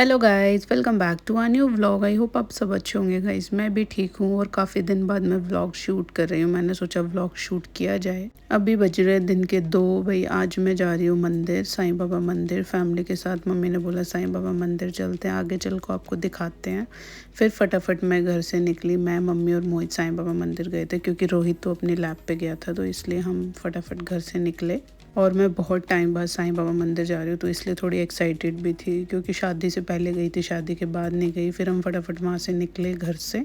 Hello guys, welcome back to a new vlog. I hope आप सब अच्छे होंगे गाइस। मैं भी ठीक हूँ और काफ़ी दिन बाद मैं व्लॉग शूट कर रही हूँ। मैंने सोचा व्लॉग शूट किया जाए। अभी बज रहे दिन के 2। भाई आज मैं जा रही हूँ मंदिर, साईं बाबा मंदिर, फैमिली के साथ। मम्मी ने बोला साईं बाबा मंदिर चलते हैं, आगे चल को आपको दिखाते हैं। फिर फटाफट मैं घर से निकली। मैं, मम्मी और मोहित साईं बाबा मंदिर गए थे क्योंकि रोहित तो अपनी लैब पे गया था, तो इसलिए हम फटाफट घर से निकले। और मैं बहुत टाइम बाद साईं बाबा मंदिर जा रही हूँ, तो इसलिए थोड़ी एक्साइटेड भी थी क्योंकि शादी से पहले गई थी, शादी के बाद नहीं गई। फिर हम फटाफट वहाँ से निकले घर से।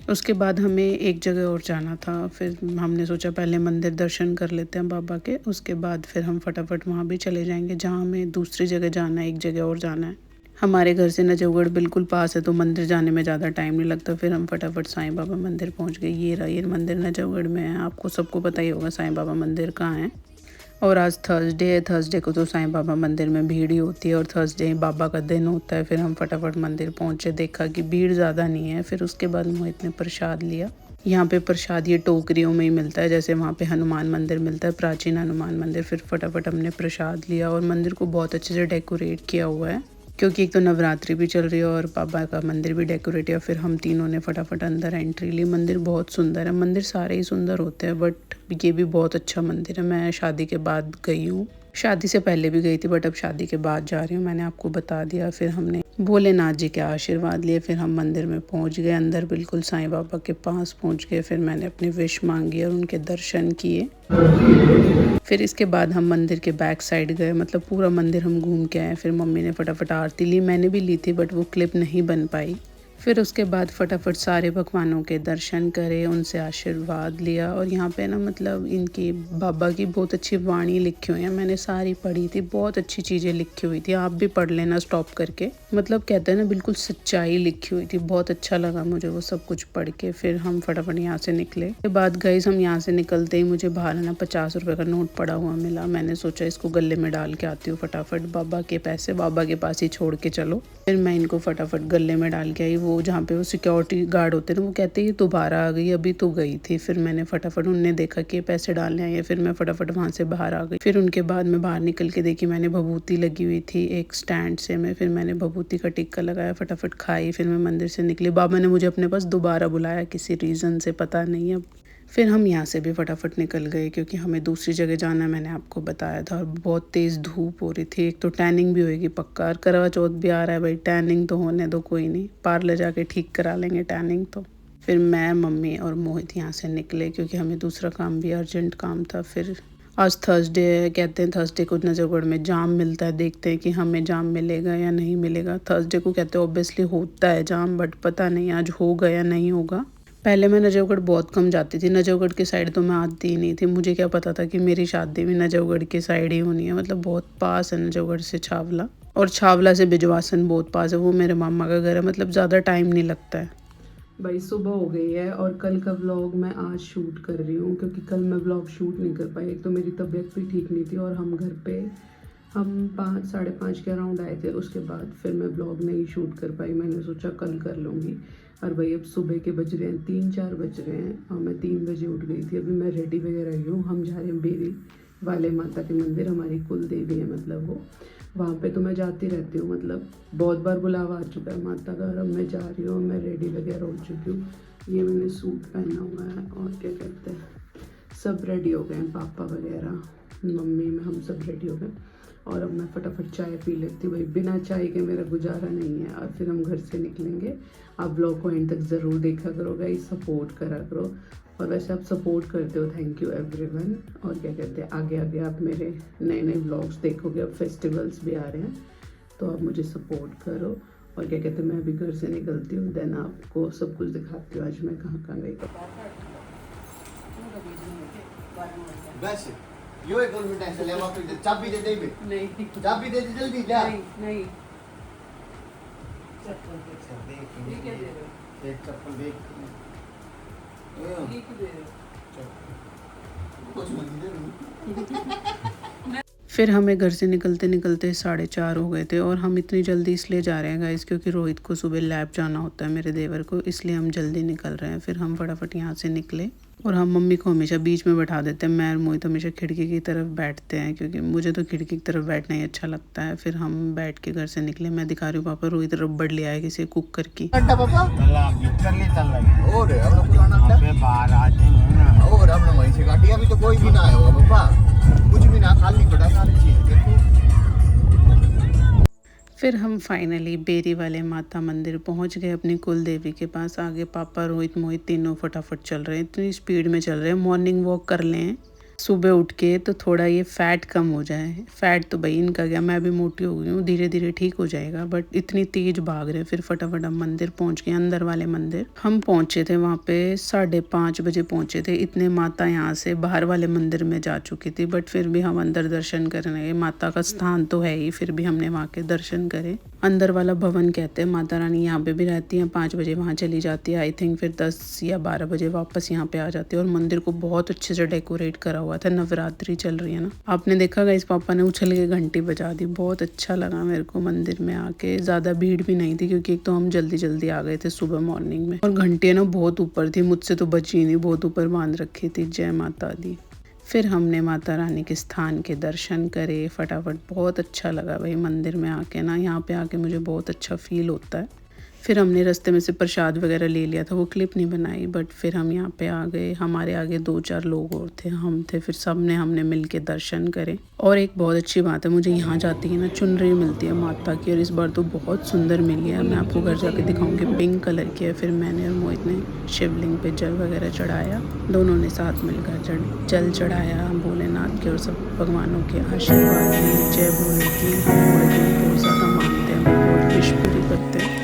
उसके बाद हमें एक जगह और जाना था। फिर हमने सोचा पहले मंदिर दर्शन कर लेते हैं बाबा के, उसके बाद फिर हम फटाफट वहाँ भी चले जाएंगे जहाँ हमें दूसरी जगह जाना है, एक जगह और जाना है। हमारे घर से नजफगढ़ बिल्कुल पास है, तो मंदिर जाने में ज़्यादा टाइम नहीं लगता। फिर हम फटाफट साईं बाबा मंदिर पहुँच गए। ये रहा, ये मंदिर नजफगढ़ में है। आपको सबको पता ही होगा साईं बाबा मंदिर कहाँ है। और आज थर्सडे है। थर्सडे को तो साईं बाबा मंदिर में भीड़ ही होती है और थर्सडे ही बाबा का दिन होता है। फिर हम फटाफट मंदिर पहुंचे, देखा कि भीड़ ज़्यादा नहीं है। फिर उसके बाद मोहित ने प्रसाद लिया। यहाँ पे प्रसाद ये टोकरियों में ही मिलता है, जैसे वहाँ पे हनुमान मंदिर मिलता है, प्राचीन हनुमान मंदिर। फिर फटाफट हमने प्रसाद लिया और मंदिर को बहुत अच्छे से डेकोरेट किया हुआ है क्योंकि एक तो नवरात्रि भी चल रही है और बाबा का मंदिर भी डेकोरेट है। फिर हम तीनों ने फटाफट अंदर एंट्री ली। मंदिर बहुत सुंदर है। मंदिर सारे ही सुंदर होते हैं बट ये भी बहुत अच्छा मंदिर है। मैं शादी के बाद गई हूँ, शादी से पहले भी गई थी बट अब शादी के बाद जा रही हूँ, मैंने आपको बता दिया। फिर हमने भोलेनाथ जी के आशीर्वाद लिए। फिर हम मंदिर में पहुँच गए, अंदर बिल्कुल साईं बाबा के पास पहुँच गए। फिर मैंने अपनी विश मांगी और उनके दर्शन किए। फिर इसके बाद हम मंदिर के बैक साइड गए, मतलब पूरा मंदिर हम घूम के आए। फिर मम्मी ने फटाफट आरती ली, मैंने भी ली थी बट वो क्लिप नहीं बन पाई। फिर उसके बाद फटाफट सारे भगवानों के दर्शन करे, उनसे आशीर्वाद लिया। और यहाँ पे ना मतलब इनकी बाबा की बहुत अच्छी वाणी लिखी हुई है, मैंने सारी पढ़ी थी। बहुत अच्छी चीज़ें लिखी हुई थी, आप भी पढ़ लेना स्टॉप करके। मतलब कहते हैं ना बिल्कुल सच्चाई लिखी हुई थी। बहुत अच्छा लगा मुझे वो सब कुछ पढ़ के। फिर हम फटाफट यहाँ से निकले। के बाद गाइस हम यहाँ से निकलते ही मुझे बाहर ना 50 रुपये का नोट पड़ा हुआ मिला। मैंने सोचा इसको गले में डाल के आती हूँ फटाफट। बाबा के पैसे बाबा के पास ही छोड़ के चलो। फिर मैं इनको फटाफट गले में डाल के आई। वो जहाँ पे वो सिक्योरिटी गार्ड होते हैं ना, वो कहते हैं ये दोबारा आ गई, अभी तो गई थी। फिर मैंने फटाफट, उनने देखा कि पैसे डालने आए हैं, फिर मैं फटाफट वहाँ से बाहर आ गई। फिर उनके बाद मैं बाहर निकल के देखी, मैंने भभूति लगी हुई थी एक स्टैंड से में। फिर मैंने भभूति का टिक्का लगाया, फटाफट खाई। फिर मैं मंदिर से निकली। बाबा ने मुझे अपने पास दोबारा बुलाया किसी रीज़न से, पता नहीं अब। फिर हम यहाँ से भी फटाफट निकल गए क्योंकि हमें दूसरी जगह जाना है, मैंने आपको बताया था। और बहुत तेज़ धूप हो रही थी। एक तो टैनिंग भी होएगी पक्का, और करवा चौथ भी आ रहा है भाई, टैनिंग तो होने दो, कोई नहीं, पार्लर जाके ठीक करा लेंगे टैनिंग तो। फिर मैं, मम्मी और मोहित यहाँ से निकले क्योंकि हमें दूसरा काम भी, अर्जेंट काम था। फिर आज थर्सडे है, कहते हैं थर्सडे को नजफगढ़ में जाम मिलता है, देखते हैं कि हमें जाम मिलेगा या नहीं मिलेगा। थर्सडे को कहते हैं ऑब्वियसली होता है जाम, बट पता नहीं आज होगा या नहीं होगा। पहले मैं नजफगढ़ बहुत कम जाती थी, नजफगढ़ के साइड तो मैं आती ही नहीं थी। मुझे क्या पता था कि मेरी शादी भी नजफगढ़ के साइड ही होनी है, मतलब बहुत पास है नजफगढ़ से छावला। और छावला से बिजवासन बहुत पास है, वो मेरे मामा का घर है, मतलब ज़्यादा टाइम नहीं लगता है। भाई सुबह हो गई है और कल का व्लॉग मैं आज शूट कर रही हूँ क्योंकि कल मैं व्लॉग शूट नहीं कर पाई। एक तो मेरी तबीयत भी ठीक नहीं थी और हम घर पे हम 5, साढ़े 5 के अराउंड आए थे। उसके बाद फिर मैं ब्लॉग नहीं शूट कर पाई, मैंने सोचा कल कर लूँगी। और भाई अब सुबह के बज रहे हैं 3-4 बज रहे हैं और मैं 3 बजे उठ गई थी। अभी मैं रेडी वगैरह हुई हूँ, हम जा रहे हैं बेरी वाले माता के मंदिर, हमारी कुल देवी है मतलब वो। वहाँ पे तो मैं जाती रहती हूँ, मतलब बहुत बार बुलावा आ चुका है माता का। और अब मैं जा रही हूँ, मैं रेडी वगैरह हो चुकी हूँ। ये मैंने सूट पहना हुआ है और क्या कहते हैं, सब रेडी हो गए हैं, पापा वगैरह, मम्मी में, हम सब रेडी हो गए। और अब मैं फटाफट चाय पी लेती हूँ भाई, बिना चाय के मेरा गुजारा नहीं है। और फिर हम घर से निकलेंगे। आप ब्लॉग को एंड तक ज़रूर देखा करो गाइस, सपोर्ट करा करो। और वैसे आप सपोर्ट करते हो, थैंक यू एवरीवन। और क्या कहते हैं, आगे आगे आप मेरे नए नए ब्लॉग्स देखोगे। अब फेस्टिवल्स भी आ रहे हैं तो आप मुझे सपोर्ट करो। और क्या कहते हैं, मैं अभी घर से निकलती हूँ, देन आपको सब कुछ दिखाती हूँ आज मैं कहाँ कहाँ गई। यो एक मिनट ऐसे ले वापस दे, चाबी दे दे बे, नहीं चाबी दे दे जल्दी जा। नहीं चप्पल देख, ये क्या दे रहे हो? एक चप्पल देख, ये क्यों दे रहे हो? कुछ मत दे। फिर हमें घर से निकलते निकलते 4:30 हो गए थे। और हम इतनी जल्दी इसलिए जा रहे हैं गाइस क्योंकि रोहित को सुबह लैब जाना होता है मेरे देवर को, इसलिए हम जल्दी निकल रहे हैं। फिर हम फटाफट यहाँ से निकले। और हम मम्मी को हमेशा बीच में बैठा देते हैं। मैं और मोहित हमेशा खिड़की की तरफ बैठते हैं क्योंकि मुझे तो खिड़की की तरफ बैठना ही अच्छा लगता है। फिर हम बैठ के घर से निकले। मैं दिखा रही हूँ पापा रोहित रबड़ ले आए किसी कुकर की। अड्डा पापा और हम लोग पुराना अड्डा बाहर आ जाएंगे और हम लोग वहीं से गाड़ी अभी तो कोई भी ना आया होगा पापा, कुछ भी ना, खाली पड़ा सारी चीज देखो। फिर हम फाइनली बेरी वाले माता मंदिर पहुंच गए, अपनी कुल देवी के पास। आगे पापा रोहित मोहित तीनों फटाफट चल रहे हैं, इतनी स्पीड में चल रहे हैं। मॉर्निंग वॉक कर लें सुबह उठ के तो थोड़ा ये फैट कम हो जाए। फैट तो भाई इनका गया, मैं भी मोटी हो गई हूँ, धीरे धीरे ठीक हो जाएगा, बट इतनी तेज भाग रहे हैं। फिर फटाफट हम मंदिर पहुँच गए, अंदर वाले मंदिर। हम पहुँचे थे वहाँ पे 5:30 बजे पहुँचे थे। इतने माता यहाँ से बाहर वाले मंदिर में जा चुकी थी, बट फिर भी हम अंदर दर्शन करने गए। माता का स्थान तो है ही, फिर भी हमने वहाँ के दर्शन करे। अंदर वाला भवन कहते हैं, माता रानी यहाँ पे भी रहती हैं। 5 बजे वहाँ चली जाती है आई थिंक, फिर 10 या 12 बजे वापस यहाँ पे आ जाती है। और मंदिर को बहुत अच्छे से डेकोरेट करा हुआ था, नवरात्रि चल रही है ना। आपने देखा गाइस, पापा ने उछल के घंटी बजा दी। बहुत अच्छा लगा मेरे को मंदिर में आके। ज़्यादा भीड़ भी नहीं थी क्योंकि एक तो हम जल्दी जल्दी आ गए थे सुबह मॉर्निंग में, और घंटियाँ ना बहुत ऊपर थी, मुझसे तो बची नहीं, बहुत ऊपर बांध रखी थी। जय माता दी। फिर हमने माता रानी के स्थान के दर्शन करे फटाफट। बहुत अच्छा लगा भाई मंदिर में आके ना, यहाँ पे आके मुझे बहुत अच्छा फील होता है। फिर हमने रास्ते में से प्रसाद वगैरह ले लिया था, वो क्लिप नहीं बनाई, बट फिर हम यहाँ पे आ गए। हमारे आगे 2-4 लोग और थे, हम थे। फिर हमने मिल के दर्शन करे। और एक बहुत अच्छी बात है, मुझे यहाँ जाती है ना चुनरी मिलती है माता की, और इस बार तो बहुत सुंदर मिली है। मैं आपको घर जाके दिखाऊंगी, पिंक कलर की है। फिर मैंने और मोहित ने शिवलिंग पे जल वगैरह चढ़ाया, दोनों ने साथ मिलकर जल चढ़ाया भोलेनाथ के, और सब भगवानों के आशीर्वाद लिए, जय भोले की। हम भोले को बहुत ज़्यादा मानते हैं, बहुत विश पूरी करते हैं।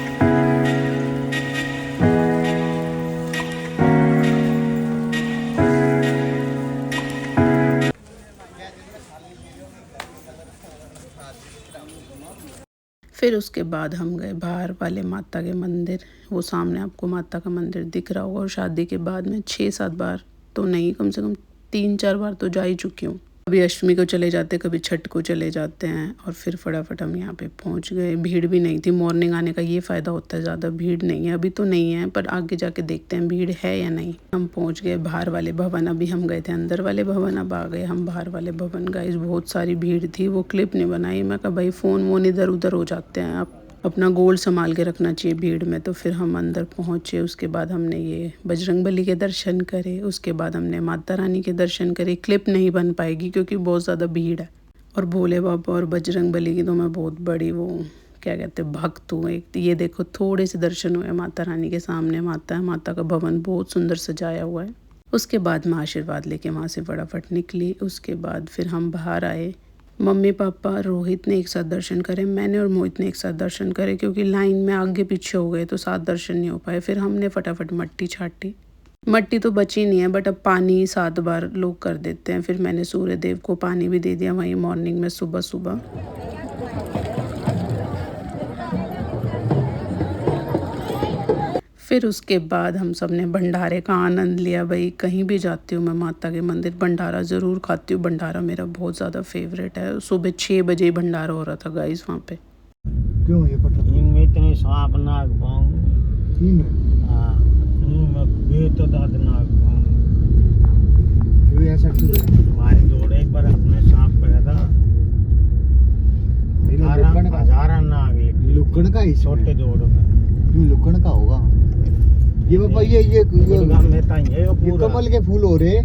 फिर उसके बाद हम गए बाहर वाले माता के मंदिर। वो सामने आपको माता का मंदिर दिख रहा होगा। और शादी के बाद में 6-7 बार तो नहीं, कम से कम 3-4 बार तो जा ही चुकी हूँ। कभी अष्टमी को चले जाते, कभी छठ को चले जाते हैं। और फिर फटाफट हम यहाँ पे पहुँच गए। भीड़ भी नहीं थी। मॉर्निंग आने का ये फ़ायदा होता है, ज़्यादा भीड़ नहीं है। अभी तो नहीं है, पर आगे जाके देखते हैं भीड़ है या नहीं। हम पहुँच गए बाहर वाले भवन। अभी हम गए थे अंदर वाले भवन, अब आ गए हम बाहर वाले भवन। गाइस बहुत सारी भीड़ थी, वो क्लिप नहीं बनाई। मैं कहा भाई फ़ोन वोन इधर उधर हो जाते हैं, आप अपना गोल संभाल के रखना चाहिए भीड़ में। तो फिर हम अंदर पहुँचे। उसके बाद हमने ये बजरंगबली के दर्शन करे। उसके बाद हमने माता रानी के दर्शन करे। क्लिप नहीं बन पाएगी क्योंकि बहुत ज़्यादा भीड़ है। और भोले बाबा और बजरंगबली की तो मैं बहुत बड़ी वो क्या कहते हैं भक्त हूँ। एक ये देखो थोड़े से दर्शन हुए माता रानी के। सामने माता है, माता का भवन बहुत सुंदर सजाया हुआ है। उसके बाद मैं आशीर्वाद लेके वहाँ से फटाफट निकली। उसके बाद फिर हम बाहर आए। मम्मी पापा रोहित ने एक साथ दर्शन करे, मैंने और मोहित ने एक साथ दर्शन करे, क्योंकि लाइन में आगे पीछे हो गए तो साथ दर्शन नहीं हो पाए। फिर हमने फटाफट मट्टी छाटी। मट्टी तो बची नहीं है, बट अब पानी 7 बार लोग कर देते हैं। फिर मैंने सूर्य देव को पानी भी दे दिया वहीं मॉर्निंग में सुबह सुबह। फिर उसके बाद हम सब ने भंडारे का आनंद लिया। भाई कहीं भी जाती हूँ मैं माता के मंदिर, भंडारा ज़रूर खाती हूँ। भंडारा मेरा बहुत ज़्यादा फेवरेट है। सुबह 6 बजे ही भंडारा हो रहा था गाइस वहाँ पे। क्यों ये पता इनमें इतने सांप नाग पाऊँ हाँ ये तो दाद नाग पाऊँ क्यों ऐसा क्यों? हमारे दौड़ एक बार अपने सांप पड़ा था, 1000 नाग लुकन का ही छोटे दौड़ में लुकन का होगा ये पापा। ये कमल के फूल हो रहे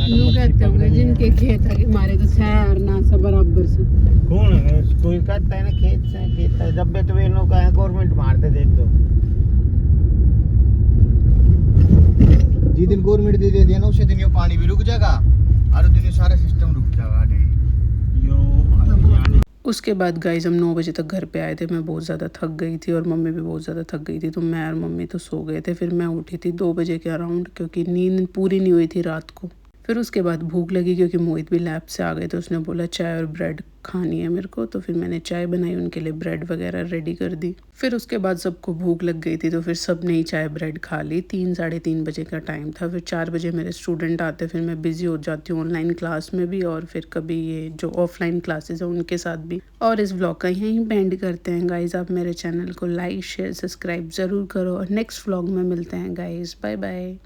लोग कहते होंगे जिनके खेत है हमारे तो शहर ना सब बराबर से। कौन है कोई कहता है ना खेत से खेत है, जब बेट वेनों का है गवर्नमेंट मारते देख दो। जिस दिन गवर्नमेंट दे दिया ना उसी दिन ये पानी भी रुक जाएगा और दिन ये सारा सिस्टम रुक जाएगा। उसके बाद गाइस हम 9 बजे तक घर पे आए थे। मैं बहुत ज़्यादा थक गई थी और मम्मी भी बहुत ज़्यादा थक गई थी, तो मैं और मम्मी तो सो गए थे। फिर मैं उठी थी 2 बजे के अराउंड, क्योंकि नींद पूरी नहीं हुई थी रात को। फिर उसके बाद भूख लगी क्योंकि मोहित भी लैब से आ गए, तो उसने बोला चाय और ब्रेड खानी है मेरे को, तो फिर मैंने चाय बनाई, उनके लिए ब्रेड वगैरह रेडी कर दी। फिर उसके बाद सबको भूख लग गई थी, तो फिर सब ने ही चाय ब्रेड खा ली। 3 साढ़े 3 बजे का टाइम था। फिर 4 बजे मेरे स्टूडेंट आते, फिर मैं बिज़ी हो जाती हूँ ऑनलाइन क्लास में भी, और फिर कभी ये जो ऑफलाइन क्लासेस है उनके साथ भी। और इस व्लॉग का यहीं पेंड करते हैं गाइज़। आप मेरे चैनल को लाइक शेयर सब्सक्राइब ज़रूर करो, और नेक्स्ट व्लॉग में मिलते हैं गाइज़। Bye bye.